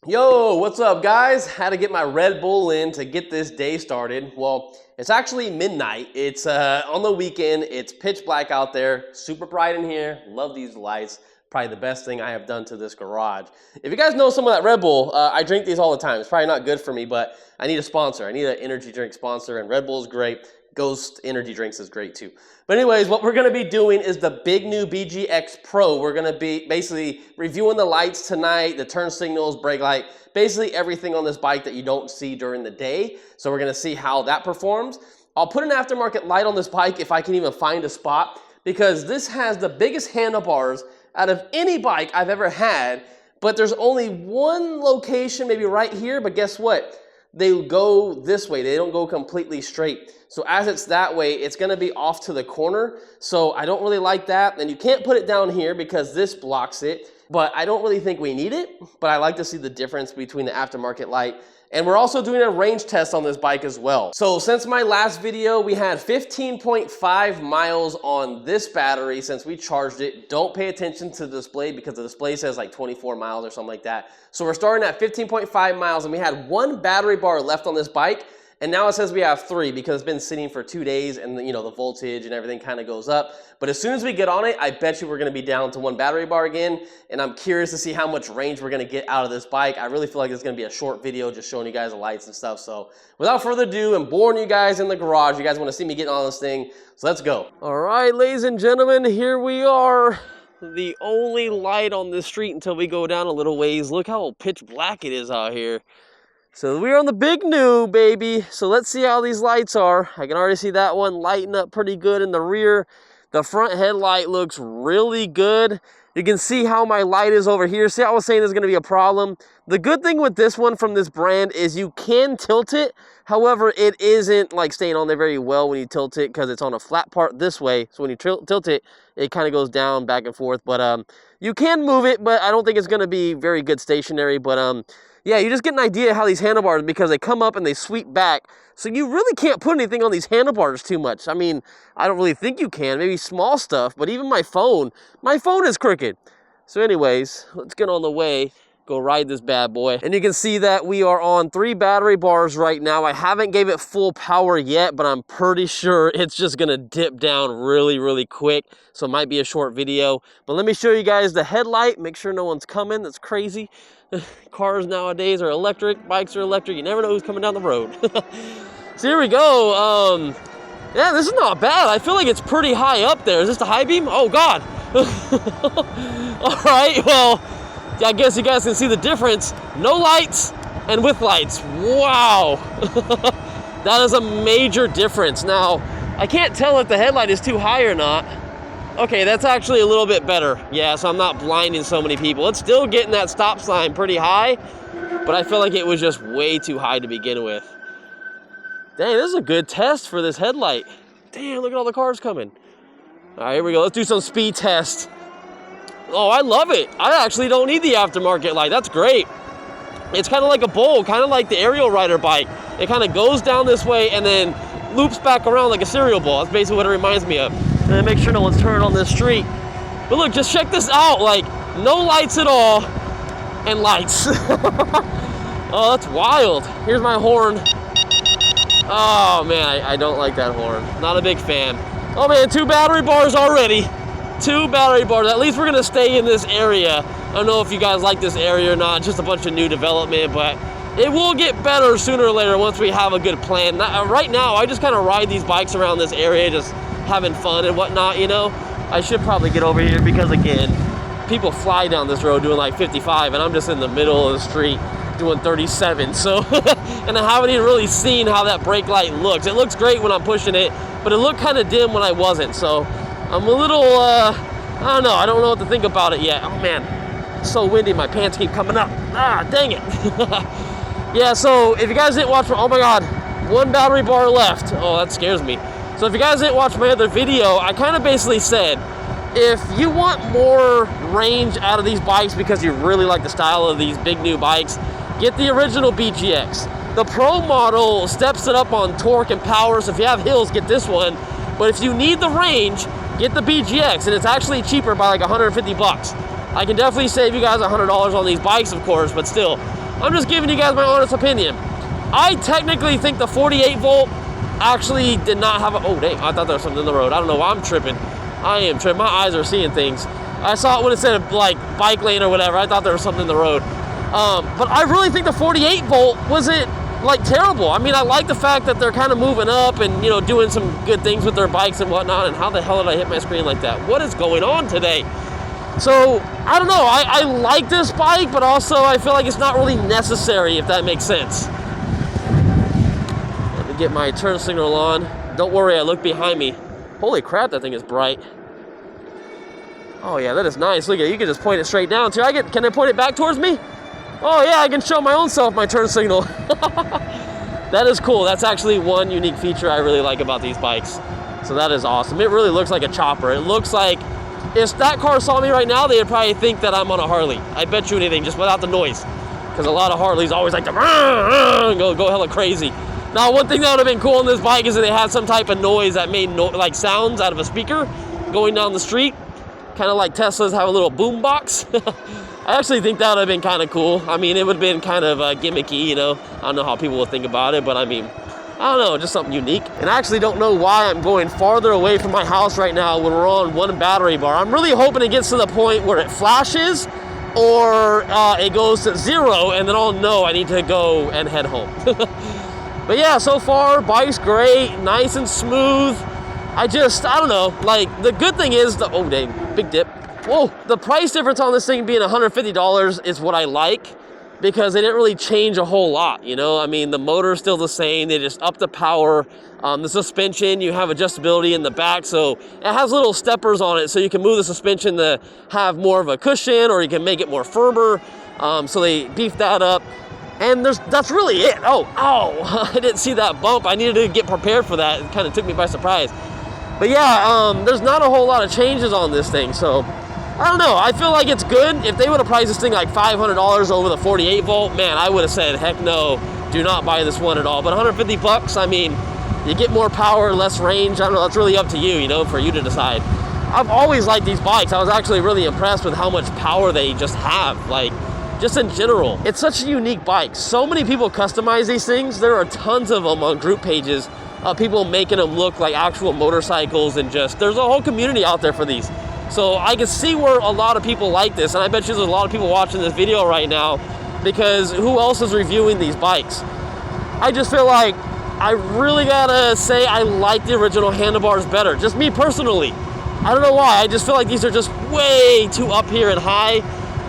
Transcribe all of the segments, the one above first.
Yo, what's up guys? Had to get my Red Bull in to get this day started. Well, it's actually midnight. It's on the weekend. It's pitch black out there. Super bright in here. Love these lights. Probably the best thing I have done to this garage. If you guys know some of that Red Bull, I drink these all the time. It's probably not good for me, but I need a sponsor. I need an energy drink sponsor, and Red Bull is great. Ghost energy drinks is great too. But anyways, what we're gonna be doing is the BigNiu BGX Pro. We're gonna be basically reviewing the lights tonight, the turn signals, brake light, basically everything on this bike that you don't see during the day. So we're gonna see how that performs. I'll put an aftermarket light on this bike if I can even find a spot, because this has the biggest handlebars out of any bike I've ever had, but there's only one location, maybe right here, but guess what? They go this way, they don't go completely straight. So as it's that way, it's gonna be off to the corner. So I don't really like that. And you can't put it down here because this blocks it, but I don't really think we need it. But I like to see the difference between the aftermarket light. And we're also doing a range test on this bike as well. So since my last video, we had 15.5 miles on this battery since we charged it. Don't pay attention to the display because the display says like 24 miles or something like that. So we're starting at 15.5 miles and we had one battery bar left on this bike. And now it says we have 3 because it's been sitting for 2 days and you know the voltage and everything kind of goes up. But as soon as we get on it, I bet you we're going to be down to 1 battery bar again. And I'm curious to see how much range we're going to get out of this bike. I really feel like it's going to be a short video just showing you guys the lights and stuff. So without further ado, I'm boring you guys in the garage. You guys want to see me getting on this thing. So let's go. All right, ladies and gentlemen, here we are. The only light on this street until we go down a little ways. Look how pitch black it is out here. So we're on the BigNiu, baby. So let's see how these lights are. I can already see that one lighting up pretty good in the rear. The front headlight looks really good. You can see how my light is over here. See, I was saying there's gonna be a problem. The good thing with this one from this brand is you can tilt it. However, it isn't like staying on there very well when you tilt it because it's on a flat part this way. So when you tilt it, it kind of goes down back and forth. But you can move it, but I don't think it's gonna be very good stationary. But yeah, you just get an idea how these handlebars, because they come up and they sweep back. So you really can't put anything on these handlebars too much. I mean, I don't really think you can, maybe small stuff, but even my phone is crooked. So anyways, let's get on the way, go ride this bad boy. And you can see that we are on 3 battery bars right now. I haven't gave it full power yet, but I'm pretty sure it's just gonna dip down really, really quick. So it might be a short video, but let me show you guys the headlight. Make sure no one's coming, that's crazy. Cars nowadays are electric, bikes are electric. You never know who's coming down the road. So here we go. Yeah, this is not bad. I feel like it's pretty high up there. Is this the high beam? Oh God. All right, well, I guess you guys can see the difference. No lights and with lights. Wow. That is a major difference. Now, I can't tell if the headlight is too high or not. Okay, that's actually a little bit better. Yeah, so I'm not blinding so many people. It's still getting that stop sign pretty high, but I feel like it was just way too high to begin with. Dang, this is a good test for this headlight. Damn, look at all the cars coming. All right, here we go. Let's do some speed test. Oh, I love it. I actually don't need the aftermarket light. That's great. It's kind of like a bowl, kind of like the aerial rider bike. It kind of goes down this way and then loops back around like a cereal bowl. That's basically what it reminds me of. And then make sure no one's turning on this street. But look, just check this out. Like, no lights at all and lights. Oh, that's wild. Here's my horn. Oh man, I don't like that horn. Not a big fan. Oh man, 2 battery bars already. 2 battery bars. At least we're gonna stay in this area. I don't know if you guys like this area or not. Just a bunch of new development, but it will get better sooner or later once we have a good plan. Right now, I just kind of ride these bikes around this area, just having fun and whatnot, you know. I should probably get over here because, again, people fly down this road doing like 55, and I'm just in the middle of the street doing 37. So, and I haven't even really seen how that brake light looks. It looks great when I'm pushing it, but it looked kind of dim when I wasn't. So I'm a little, I don't know. I don't know what to think about it yet. Oh, man, it's so windy. My pants keep coming up. Ah, dang it. Yeah, so if you guys didn't watch, oh my God, 1 battery bar left. Oh, that scares me. So if you guys didn't watch my other video, I kind of basically said, if you want more range out of these bikes because you really like the style of these BigNiu bikes, get the original BGX. The Pro model steps it up on torque and power, so if you have hills, get this one. But if you need the range, get the BGX, and it's actually cheaper by like 150 bucks. I can definitely save you guys $100 on these bikes, of course, but still, I'm just giving you guys my honest opinion. I technically think the 48 volt actually did not have a, oh dang, I thought there was something in the road. I don't know why I'm tripping. I am tripping. My eyes are seeing things. I saw it when it said like bike lane or whatever. I thought there was something in the road. But I really think the 48 volt wasn't like terrible. I mean, I like the fact that they're kind of moving up and, you know, doing some good things with their bikes and whatnot. And how the hell did I hit my screen like that? What is going on today? So, I don't know. I like this bike, but also I feel like it's not really necessary, if that makes sense. Let me get my turn signal on. Don't worry, I look behind me. Holy crap, that thing is bright. Oh yeah, that is nice. Look at it, you can just point it straight down too. Can I point it back towards me? Oh yeah, I can show my own self my turn signal. That is cool. That's actually one unique feature I really like about these bikes. So that is awesome. It really looks like a chopper. It looks like, if that car saw me right now, they'd probably think that I'm on a Harley. I bet you anything, just without the noise. Because a lot of Harleys always like to go hella crazy. Now, one thing that would have been cool on this bike is that they had some type of noise that made like sounds out of a speaker going down the street. Kind of like Teslas have a little boom box. I actually think that would have been kind of cool. I mean, it would have been kind of gimmicky, you know. I don't know how people would think about it, but I mean, I don't know, just something unique. And I actually don't know why I'm going farther away from my house right now when we're on one battery bar. I'm really hoping it gets to the point where it flashes or it goes to 0, and then I'll know I need to go and head home. But yeah, so far, bike's great, nice and smooth. I don't know, like, the good thing is oh dang, big dip. Whoa, the price difference on this thing being $150 is what I like, because they didn't really change a whole lot, you know? I mean, the motor is still the same, they just upped the power. The suspension, you have adjustability in the back, so it has little steppers on it, so you can move the suspension to have more of a cushion, or you can make it more firmer. So they beefed that up. And that's really it. Oh, I didn't see that bump. I needed to get prepared for that. It kind of took me by surprise. But yeah, there's not a whole lot of changes on this thing, so I don't know. I feel like it's good. If they would have priced this thing like $500 over the 48 volt, man, I would have said, heck no, do not buy this one at all. But 150 bucks, I mean, you get more power, less range. I don't know, that's really up to you, you know, for you to decide. I've always liked these bikes. I was actually really impressed with how much power they just have, like, just in general. It's such a unique bike. So many people customize these things. There are tons of them on group pages. People making them look like actual motorcycles, and just, there's a whole community out there for these. So I can see where a lot of people like this, and I bet you there's a lot of people watching this video right now, because who else is reviewing these bikes? I just feel like I really gotta say I like the original handlebars better, just me personally. I don't know why, I just feel like these are just way too up here and high,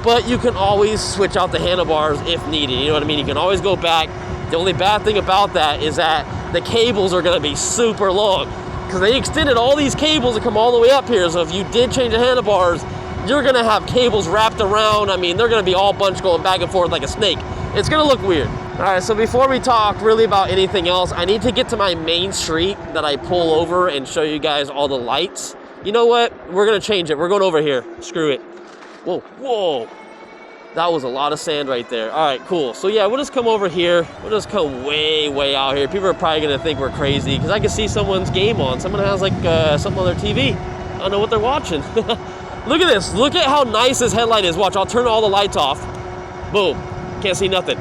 but you can always switch out the handlebars if needed, you know what I mean? You can always go back. The only bad thing about that is that the cables are gonna be super long, because they extended all these cables to come all the way up here. So if you did change the handlebars, you're gonna have cables wrapped around. I mean, they're gonna be all bunched going back and forth like a snake. It's gonna look weird. All right, so before we talk really about anything else, I need to get to my main street that I pull over and show you guys all the lights. You know what? We're gonna change it. We're going over here. Screw it. Whoa. That was a lot of sand right there. All right, cool. So yeah, we'll just come over here. We'll just come way out here. People are probably gonna think we're crazy, because I can see someone's game on. Someone has like something on their TV. I don't know what they're watching. Look at this. Look at how nice this headlight is. Watch, I'll turn all the lights off. Boom, can't see nothing.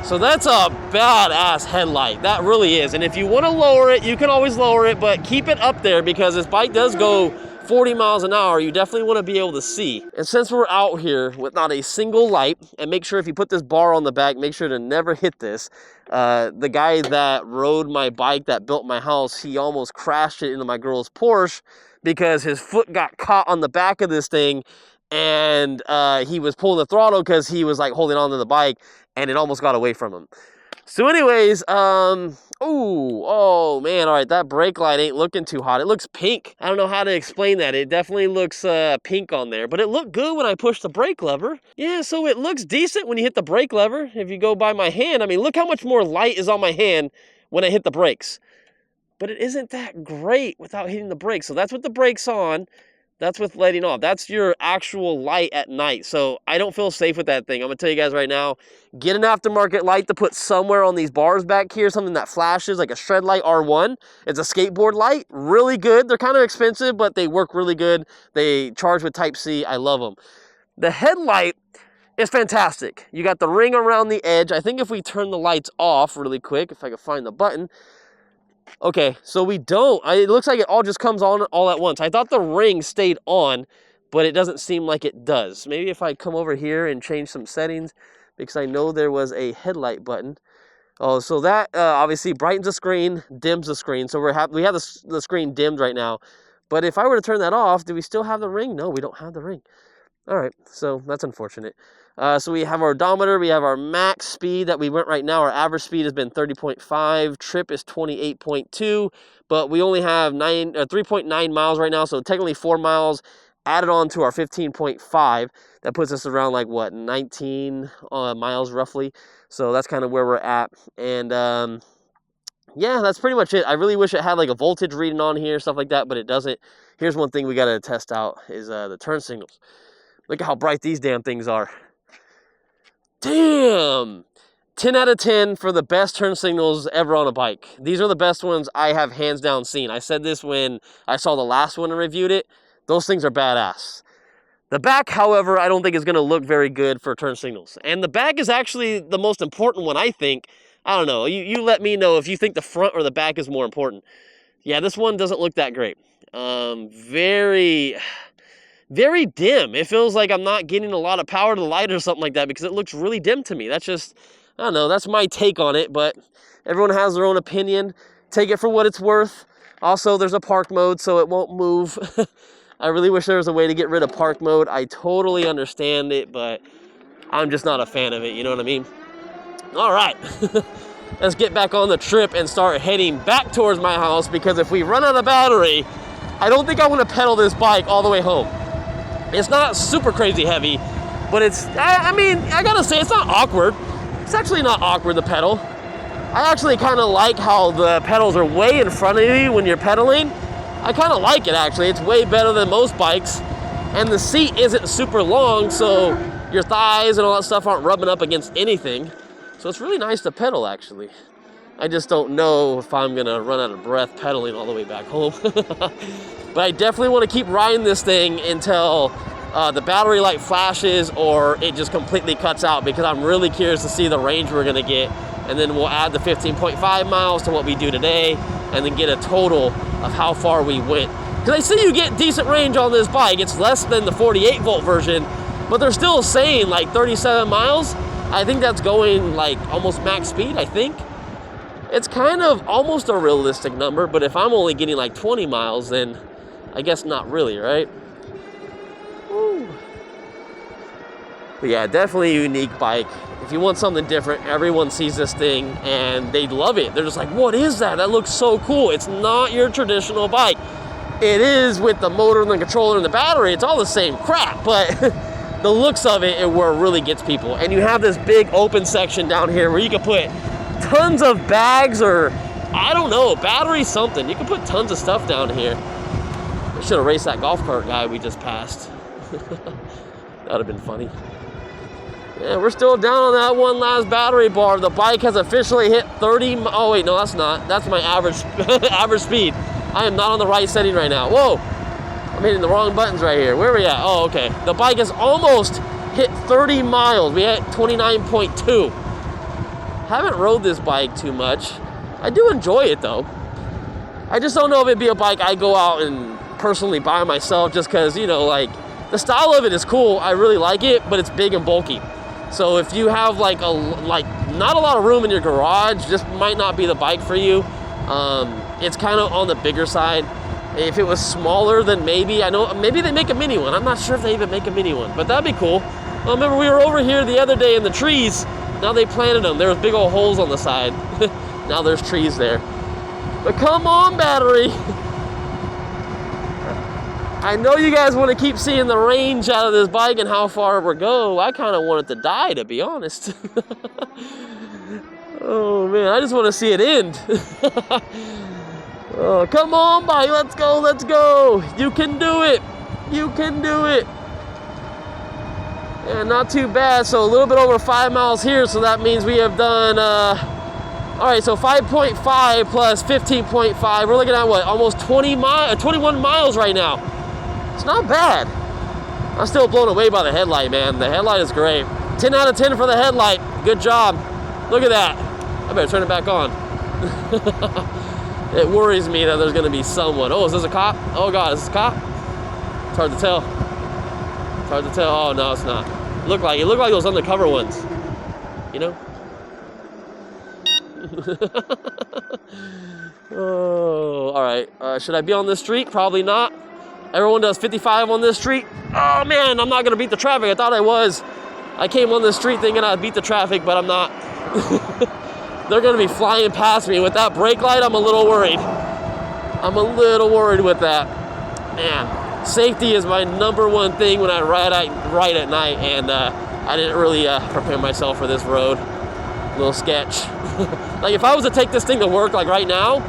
So that's a badass headlight. That really is. And if you wanna lower it, you can always lower it, but keep it up there, because this bike does go 40 miles an hour, you definitely want to be able to see. And since we're out here with not a single light, and make sure if you put this bar on the back, make sure to never hit this. The guy that rode my bike that built my house, he almost crashed it into my girl's Porsche because his foot got caught on the back of this thing, and he was pulling the throttle because he was like holding on to the bike, and it almost got away from him. So anyways, oh man, all right, that brake light ain't looking too hot. It looks pink. I don't know how to explain that. It definitely looks pink on there, but it looked good when I pushed the brake lever. Yeah, so it looks decent when you hit the brake lever. If you go by my hand, I mean, look how much more light is on my hand when I hit the brakes. But it isn't that great without hitting the brakes. So that's with the brakes on. That's with letting off. That's your actual light at night. So I don't feel safe with that thing. I'm gonna tell you guys right now, get an aftermarket light to put somewhere on these bars back here, something that flashes, like a Shred Light R1. It's a skateboard light, really good. They're kind of expensive, but they work really good. They charge with Type-C, I love them. The headlight It's fantastic. You got the ring around the edge. I think if we turn the lights off really quick, if I can find the button. Okay, so we don't. It looks like it all just comes on all at once. I thought the ring stayed on, but it doesn't seem like it does. Maybe if I come over here and change some settings, because I know there was a headlight button. Oh, so that obviously brightens the screen, dims the screen. So we have the screen dimmed right now. But if I were to turn that off, do we still have the ring? No, we don't have the ring. All right, so that's unfortunate. So we have our odometer, we have our max speed that we went right now. Our average speed has been 30.5, trip is 28.2, but we only have 3.9 miles right now, so technically 4 miles added on to our 15.5. That puts us around like, what, 19 miles roughly. So that's kind of where we're at. And yeah, that's pretty much it. I really wish it had like a voltage reading on here, stuff like that, but it doesn't. Here's one thing we got to test out is the turn signals. Look at how bright these damn things are. Damn! 10 out of 10 for the best turn signals ever on a bike. These are the best ones I have hands down seen. I said this when I saw the last one and reviewed it. Those things are badass. The back, however, I don't think is going to look very good for turn signals. And the back is actually the most important one, I think. I don't know. You let me know if you think the front or the back is more important. Yeah, this one doesn't look that great. Very dim. It feels like I'm not getting a lot of power to the light or something like that because it looks really dim to me. That's just, I don't know, that's my take on it, but everyone has their own opinion. Take it for what it's worth. Also, there's a park mode, so it won't move. I really wish there was a way to get rid of park mode. I totally understand it, but I'm just not a fan of it, you know what I mean? All right, let's get back on the trip and start heading back towards my house because if we run out of battery, I don't think I want to pedal this bike all the way home. It's not super crazy heavy, but it's, I mean, I gotta say, it's not awkward. It's actually not awkward, the pedal. I actually kind of like how the pedals are way in front of you when you're pedaling. I kind of like it, actually. It's way better than most bikes. And the seat isn't super long, so your thighs and all that stuff aren't rubbing up against anything. So it's really nice to pedal, actually. I just don't know if I'm gonna run out of breath pedaling all the way back home. But I definitely want to keep riding this thing until the battery light flashes or it just completely cuts out because I'm really curious to see the range we're gonna get. And then we'll add the 15.5 miles to what we do today and then get a total of how far we went. Because I see you get decent range on this bike. It's less than the 48 volt version, but they're still saying like 37 miles. I think that's going like almost max speed, I think. It's kind of almost a realistic number, but if I'm only getting like 20 miles, then I guess not really, right? Woo. But yeah, definitely a unique bike. If you want something different, everyone sees this thing and they love it. They're just like, what is that? That looks so cool. It's not your traditional bike. It is with the motor and the controller and the battery. It's all the same crap, but the looks of it is where it really gets people. And you have this big open section down here where you can put tons of bags or, I don't know, battery something. You can put tons of stuff down here. I should have raced that golf cart guy we just passed. That would have been funny. Yeah, we're still down on that one last battery bar. The bike has officially hit 30. Oh wait, no, that's not. That's my average average speed. I am not on the right setting right now. Whoa, I'm hitting the wrong buttons right here. Where are we at? Oh, okay. The bike has almost hit 30 miles. We hit 29.2. Haven't rode this bike too much. I do enjoy it though. I just don't know if it'd be a bike I go out and personally buy myself just because, you know, like the style of it is cool. I really like it, but it's big and bulky. So if you have like not a lot of room in your garage, this might not be the bike for you. It's kind of on the bigger side. If it was smaller, then maybe, I know, maybe they make a mini one. I'm not sure if they even make a mini one, but that'd be cool. Well, remember we were over here the other day in the trees. Now they planted them. There was big old holes on the side. Now there's trees there. But come on, battery. I know you guys want to keep seeing the range out of this bike and how far we go. I kind of want it to die, to be honest. Oh man, I just want to see it end. Oh, come on, bike, let's go, let's go. You can do it. You can do it. And not too bad. So a little bit over 5 miles here. So that means we have done, all right, so 5.5 plus 15.5. We're looking at what, almost 21 miles right now. It's not bad. I'm still blown away by the headlight, man. The headlight is great. 10 out of 10 for the headlight. Good job. Look at that. I better turn it back on. It worries me that there's gonna be someone. Oh, is this a cop? Oh God, is this a cop? It's hard to tell. It's hard to tell. Oh no, it's not. It looked like those undercover ones. You know? Oh, all right. Should I be on this street? Probably not. Everyone does 55 on this street. Oh man, I'm not gonna beat the traffic. I thought I was. I came on this street thinking I'd beat the traffic, but I'm not. They're gonna be flying past me. With that brake light, I'm a little worried. I'm a little worried with that. Man, safety is my #1 thing when I ride at night, and I didn't really prepare myself for this road. A little sketch. Like if I was to take this thing to work like right now,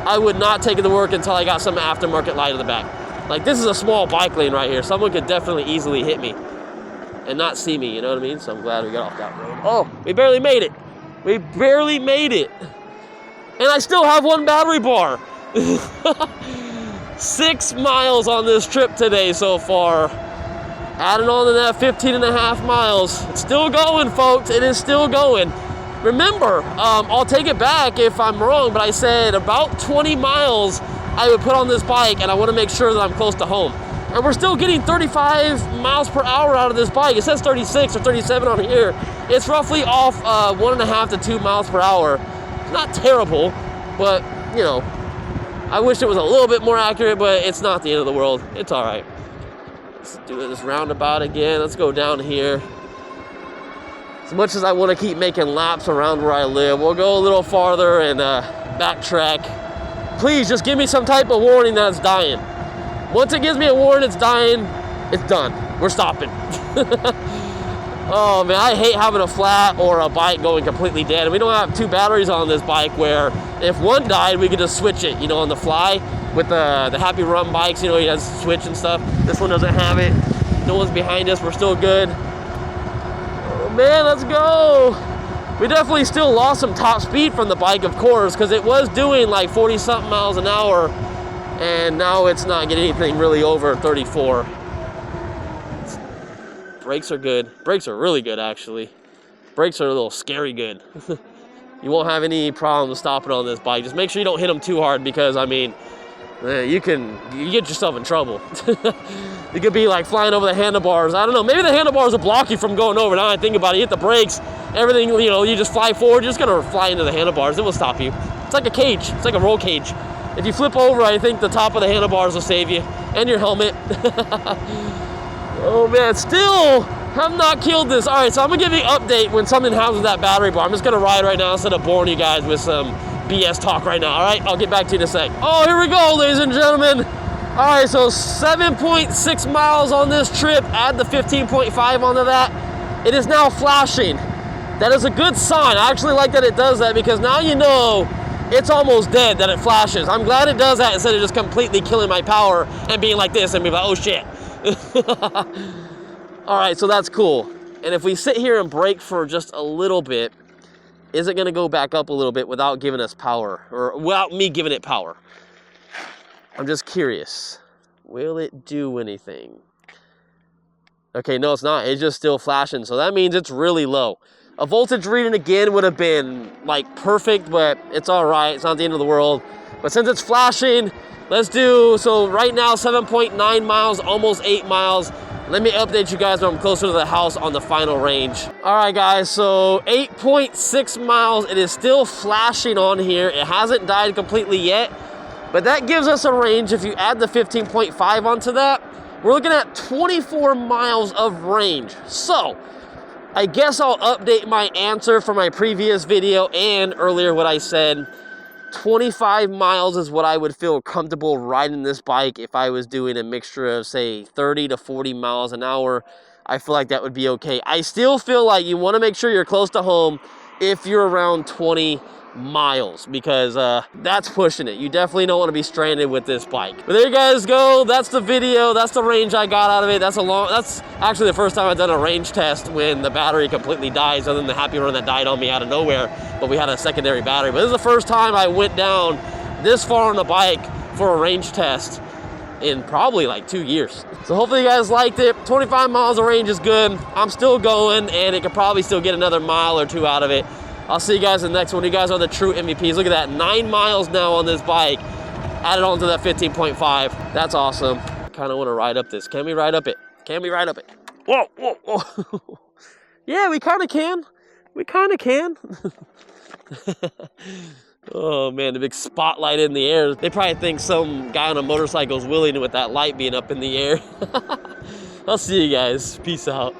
I would not take it to work until I got some aftermarket light in the back. Like this is a small bike lane right here. Someone could definitely easily hit me and not see me, you know what I mean? So I'm glad we got off that road. Oh, we barely made it. We barely made it. And I still have 1 battery bar. 6 miles on this trip today so far. Adding on to that 15.5 miles. It's still going, folks. It is still going. Remember, I'll take it back if I'm wrong, but I said about 20 miles I would put on this bike, and I want to make sure that I'm close to home. And we're still getting 35 miles per hour out of this bike. It says 36 or 37 on here. It's roughly off 1.5 to 2 miles per hour. It's not terrible, but you know, I wish it was a little bit more accurate, but it's not the end of the world. It's all right. Let's do this roundabout again. Let's go down here. As much as I want to keep making laps around where I live, we'll go a little farther and backtrack. Please just give me some type of warning that it's dying. Once it gives me a warning it's dying, it's done. We're stopping. Oh man, I hate having a flat or a bike going completely dead. And we don't have 2 batteries on this bike where if one died, we could just switch it, you know, on the fly. With the Happy Run bikes, you know, you guys switch and stuff. This one doesn't have it. No one's behind us, we're still good. Oh man, let's go. We definitely still lost some top speed from the bike, of course, because it was doing like 40-something miles an hour. And now it's not getting anything really over 34. Brakes are good. Brakes are really good, actually. Brakes are a little scary good. You won't have any problem stopping on this bike. Just make sure you don't hit them too hard because, I mean, you get yourself in trouble. You could be like flying over the handlebars. I don't know, maybe the handlebars will block you from going over. Now I think about it, you hit the brakes, everything, you know, you just fly forward, you're just gonna fly into the handlebars. It will stop you. It's like a cage. It's like a roll cage. If you flip over, I think the top of the handlebars will save you. And your helmet. Oh man, still have not killed this. All right, so I'm gonna give you an update when something happens with that battery bar. I'm just gonna ride right now instead of boring you guys with some BS talk right now, all right? I'll get back to you in a sec. Oh, here we go, ladies and gentlemen. All right, so 7.6 miles on this trip. Add the 15.5 onto that. It is now flashing. That is a good sign. I actually like that it does that because now you know it's almost dead that it flashes. I'm glad it does that instead of just completely killing my power and being like this and be like, oh shit. All right, so that's cool. And if we sit here and brake for just a little bit, is it gonna go back up a little bit without giving us power or without me giving it power? I'm just curious. Will it do anything? Okay, no, it's not. It's just still flashing. So that means it's really low. A voltage reading again would have been like perfect, but it's all right. It's not the end of the world. But since it's flashing, let's do, so right now 7.9 miles, almost 8 miles. Let me update you guys when I'm closer to the house on the final range. All right guys, so 8.6 miles. It is still flashing on here. It hasn't died completely yet, but that gives us a range. If you add the 15.5 onto that, we're looking at 24 miles of range. So I guess I'll update my answer from my previous video and earlier what I said. 25 miles is what I would feel comfortable riding this bike if I was doing a mixture of, say, 30 to 40 miles an hour. I feel like that would be okay. I still feel like you want to make sure you're close to home if you're around 20 miles because that's pushing it. You definitely don't want to be stranded with this bike. But there you guys go. That's the video. That's the range I got out of it. That's actually the first time I've done a range test when the battery completely dies, other than the Happy Run that died on me out of nowhere, but we had a secondary battery. But this is the first time I went down this far on the bike for a range test. in probably like 2 years. So hopefully you guys liked it. 25 miles of range is good. I'm still going, and it could probably still get another mile or 2 out of it. I'll see you guys in the next one. You guys are the true MVPs. Look at that, 9 miles now on this bike. Added on to that 15.5. That's awesome. I kind of want to ride up this. Can we ride up it? Can we ride up it? Whoa, whoa, whoa. Yeah, we kind of can. We kind of can. Oh man, the big spotlight in the air. They probably think some guy on a motorcycle is wheeling with that light being up in the air. I'll see you guys. Peace out.